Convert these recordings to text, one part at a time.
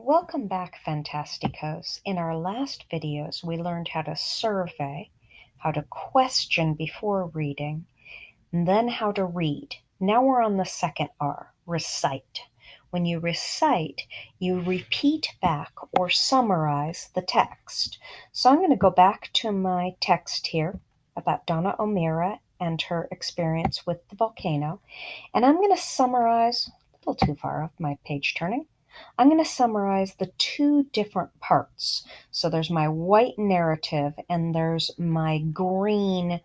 Welcome back, Fantasticos. In our last videos, we learned how to survey, how to question before reading, and then how to read. Now we're on the second R, recite. When you recite, you repeat back or summarize the text. So I'm going to go back to my text here about Donna O'Meara and her experience with the volcano, and I'm going to summarize, a little too far off my page turning. I'm going to summarize the two different parts. So there's my white narrative and there's my green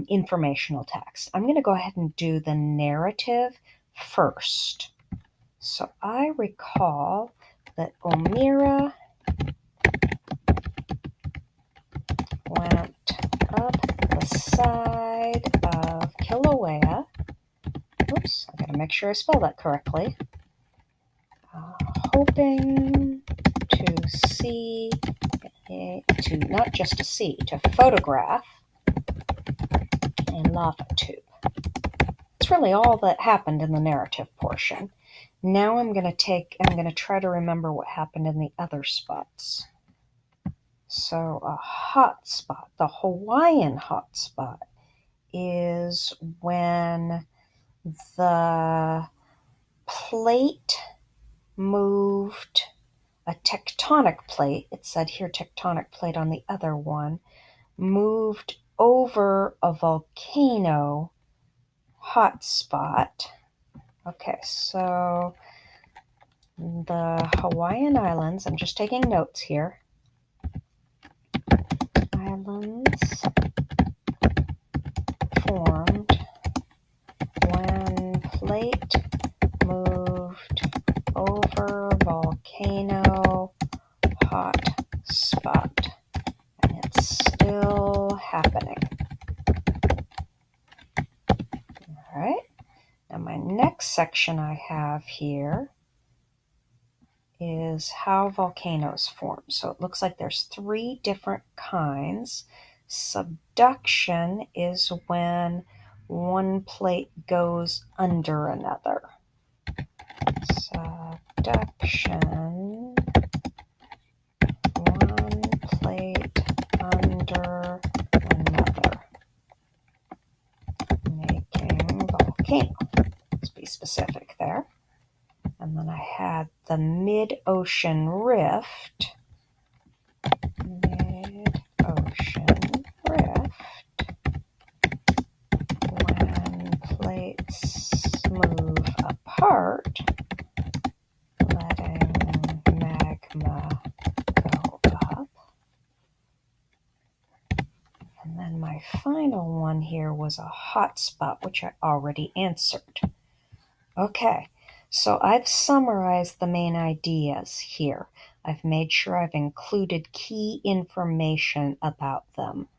informational text. I'm going to go ahead and do the narrative first. So I recall that O'Meara went up the side of Kilauea. Oops, I got to make sure I spell that correctly. Hoping to see, to not just to see, to photograph a lava tube. That's really all that happened in the narrative portion. Now I'm going to try to remember what happened in the other spots. So a hot spot, the Hawaiian hot spot, is when the plate moved, a tectonic plate, it said here tectonic plate on the other one, moved over a volcano hotspot. Okay, so the Hawaiian Islands, I'm just taking notes here. Islands formed when plate moved over volcano hot spot, and it's still happening. All right, now my next section I have here is how volcanoes form. So it looks like there's three different kinds. Subduction is when one plate goes under another. Subduction, one plate under another, making volcano. Let's be specific there. And then I had the mid-ocean rift. Mid-ocean rift, when plates move apart, letting magma go up. And then my final one here was a hot spot, which I already answered. Okay, so I've summarized the main ideas here. I've made sure I've included key information about them.